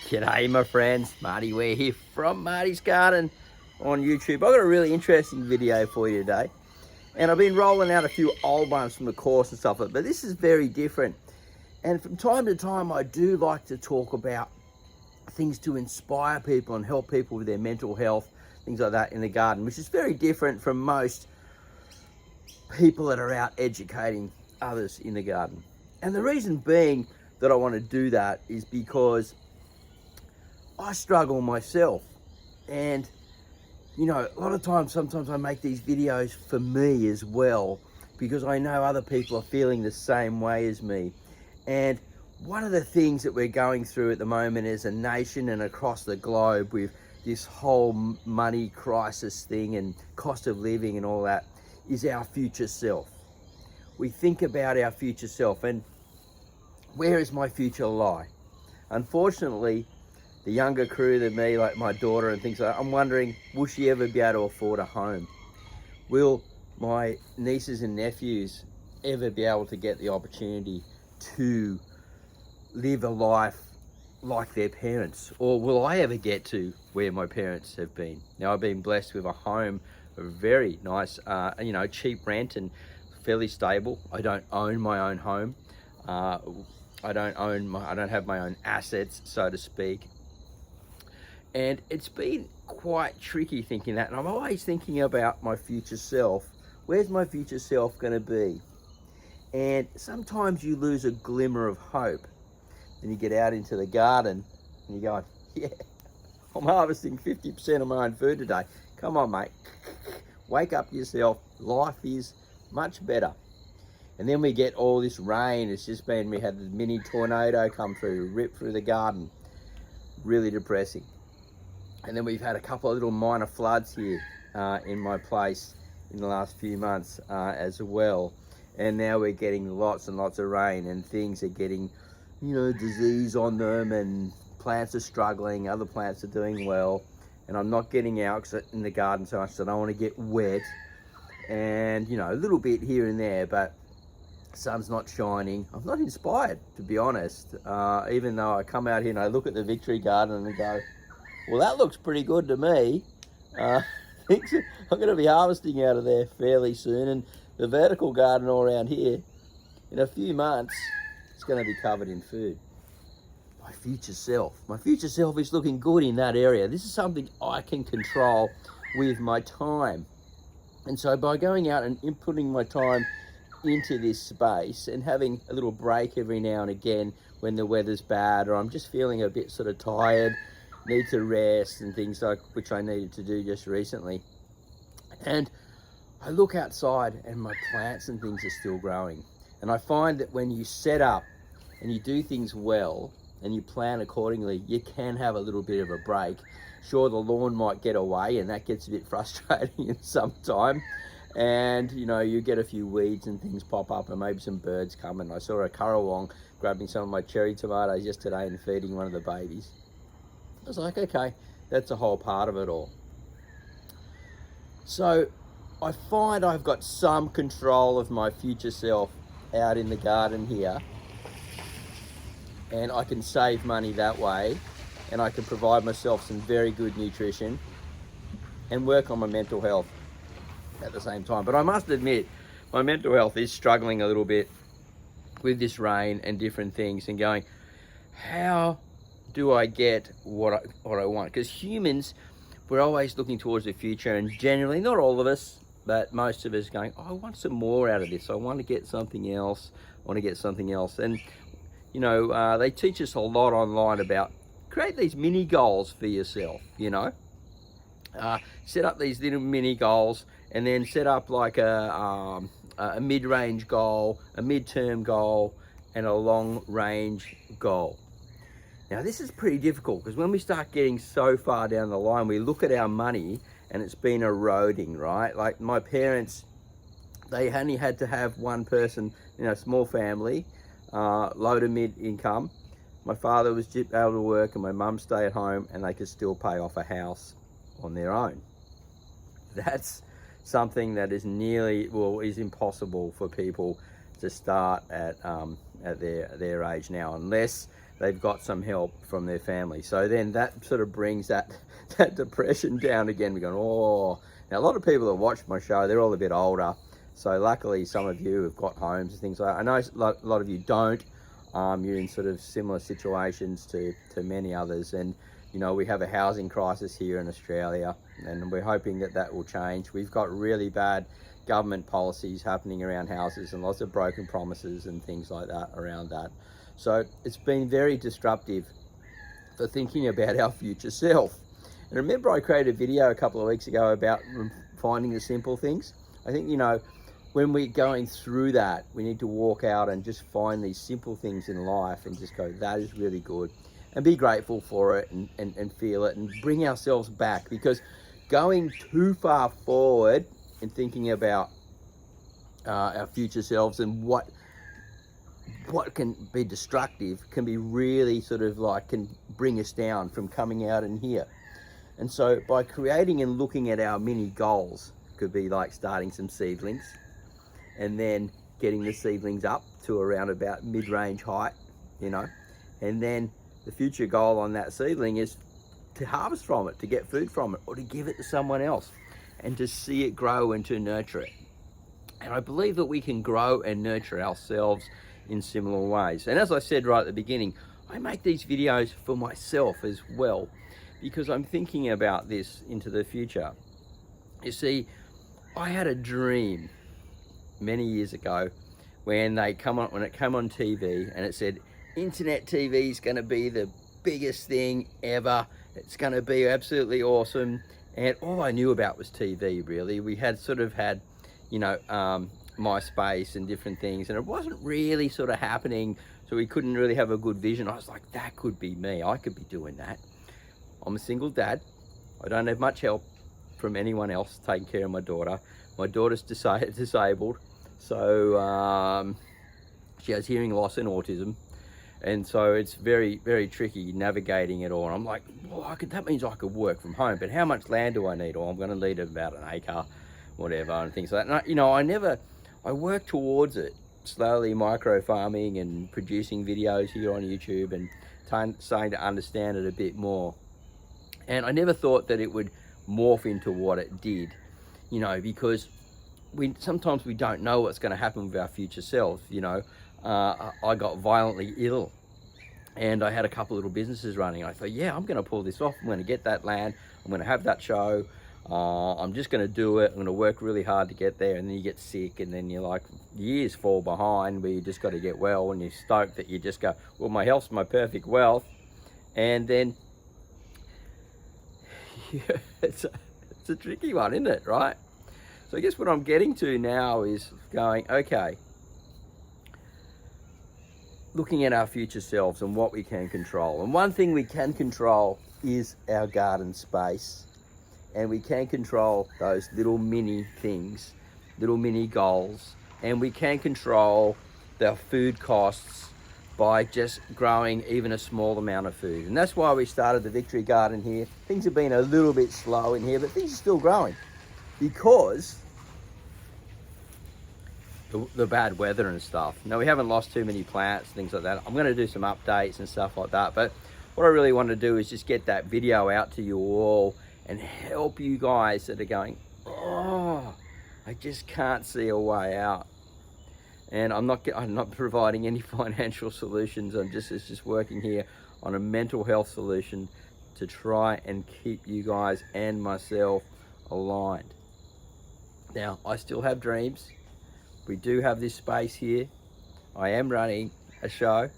G'day my friends, Marty Ware here from Marty's Garden on YouTube. I've got a really interesting video for you today. And I've been rolling out a few old ones from the course and stuff, but this is very different. And from time to time, I do like to talk about things to inspire people and help people with their mental health, things like that in the garden, which is very different from most people that are out educating others in the garden. And the reason being that I want to do that is because I struggle myself. And you know, a lot of times, sometimes I make these videos for me as well, because I know other people are feeling the same way as me. And one of the things that we're going through at the moment as a nation and across the globe with this whole money crisis thing and cost of living and all that is our future self. We think about our future self and where is my future lie? Unfortunately, the younger crew than me, like my daughter and things like that, I'm wondering, will she ever be able to afford a home? Will my nieces and nephews ever be able to get the opportunity to live a life like their parents? Or will I ever get to where my parents have been? Now, I've been blessed with a home, a very nice, cheap rent and fairly stable. I don't own my own home. I don't have my own assets, so to speak. And it's been quite tricky thinking that. And I'm always thinking about my future self. Where's my future self going to be? And sometimes you lose a glimmer of hope. And you get out into the garden and you go, yeah, I'm harvesting 50% of my own food today. Come on, mate. Wake up yourself. Life is much better. And then we get all this rain. We had the mini tornado come through, rip through the garden. Really depressing. And then we've had a couple of little minor floods here in my place in the last few months as well. And now we're getting lots and lots of rain and things are getting, disease on them and plants are struggling, other plants are doing well. And I'm not getting out in the garden so much, so I don't want to get wet. And, a little bit here and there, but sun's not shining. I'm not inspired, to be honest. Even though I come out here and I look at the Victory Garden and I go, well, that looks pretty good to me. I'm going to be harvesting out of there fairly soon. And the vertical garden all around here, in a few months, it's going to be covered in food. My future self is looking good in that area. This is something I can control with my time. And so by going out and inputting my time into this space and having a little break every now and again when the weather's bad or I'm just feeling a bit sort of tired, need to rest and things like which I needed to do just recently. And I look outside and my plants and things are still growing. And I find that when you set up and you do things well and you plan accordingly, you can have a little bit of a break. Sure, the lawn might get away and that gets a bit frustrating in some time. And you get a few weeds and things pop up and maybe some birds come. And I saw a currawong grabbing some of my cherry tomatoes yesterday and feeding one of the babies. I was like, okay, that's a whole part of it all. So I find I've got some control of my future self out in the garden here. And I can save money that way. And I can provide myself some very good nutrition and work on my mental health at the same time. But I must admit, my mental health is struggling a little bit with this rain and different things and going, how do I get what I want? Because humans, we're always looking towards the future, and generally, not all of us, but most of us going, oh, I want some more out of this. I want to get something else. I want to get something else. And, they teach us a lot online about create these mini goals for yourself, set up these little mini goals and then set up like a mid-range goal, a mid-term goal, and a long-range goal. Now, this is pretty difficult because when we start getting so far down the line, we look at our money and it's been eroding, right? Like my parents, they only had to have one person, small family, low to mid income. My father was able to work and my mum stay at home and they could still pay off a house on their own. That's something that is is impossible for people to start at their age now, unless they've got some help from their family. So then that sort of brings that depression down again. We're going, oh. Now, a lot of people that watch my show, they're all a bit older. So luckily, some of you have got homes and things like that. I know a lot of you don't. You're in sort of similar situations to many others. And, you know, we have a housing crisis here in Australia, and we're hoping that that will change. We've got really bad government policies happening around houses and lots of broken promises and things like that around that. So it's been very disruptive for thinking about our future self. And remember, I created a video a couple of weeks ago about finding the simple things. I think, you know, when we're going through that, we need to walk out and just find these simple things in life and just go, that is really good, and be grateful for it and feel it and bring ourselves back. Because going too far forward and thinking about our future selves and what can be destructive can be really sort of like, can bring us down from coming out in here. And so by creating and looking at our mini goals, could be like starting some seedlings and then getting the seedlings up to around about mid-range height, you know, and then the future goal on that seedling is to harvest from it, to get food from it, or to give it to someone else and to see it grow and to nurture it. And I believe that we can grow and nurture ourselves in similar ways. And as I said right at the beginning, I make these videos for myself as well, because I'm thinking about this into the future. You see, I had a dream many years ago when it came on TV and it said, internet TV is going to be the biggest thing ever. It's going to be absolutely awesome. And all I knew about was TV, really. We had sort of had, you know, MySpace and different things, and it wasn't really sort of happening, so we couldn't really have a good vision. I was like, that could be me. I could be doing that. I'm a single dad. I don't have much help from anyone else taking care of my daughter. My daughter's disabled, so she has hearing loss and autism. And so it's very, very tricky navigating it all. And I'm like, well, that means I could work from home, but how much land do I need? Or I'm going to need about an acre, whatever, and things like that. And I work towards it slowly, micro farming and producing videos here on YouTube and starting to understand it a bit more. And I never thought that it would morph into what it did, you know, because sometimes we don't know what's going to happen with our future selves, you know. I got violently ill and I had a couple little businesses running. I thought, yeah, I'm going to pull this off. I'm going to get that land. I'm going to have that show. I'm just going to do it. I'm going to work really hard to get there. And then you get sick and then you're like, years fall behind where you just got to get well, and you're stoked that you just go, well, my health's my perfect wealth. And then it's a tricky one, isn't it, right? So I guess what I'm getting to now is going, okay, looking at our future selves and what we can control. And one thing we can control is our garden space. And we can control those little mini things, little mini goals. And we can control the food costs by just growing even a small amount of food. And that's why we started the Victory Garden here. Things have been a little bit slow in here, but things are still growing because the bad weather and stuff. Now, we haven't lost too many plants, things like that. I'm going to do some updates and stuff like that. But what I really want to do is just get that video out to you all and help you guys that are going, oh, I just can't see a way out. And I'm not providing any financial solutions. It's just working here on a mental health solution to try and keep you guys and myself aligned. Now, I still have dreams. We do have this space here. I am running a show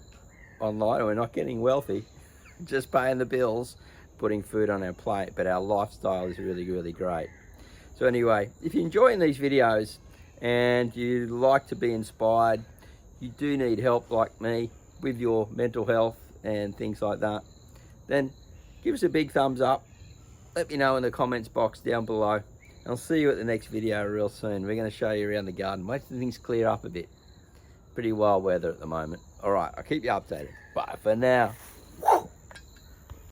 online, and we're not getting wealthy, just paying the bills, putting food on our plate, but our lifestyle is really, really great. So anyway, if you're enjoying these videos and you like to be inspired, you do need help like me with your mental health and things like that, then give us a big thumbs up. Let me know in the comments box down below. I'll see you at the next video real soon. We're going to show you around the garden. Wait till things clear up a bit. Pretty wild weather at the moment. All right, I'll keep you updated. Bye for now.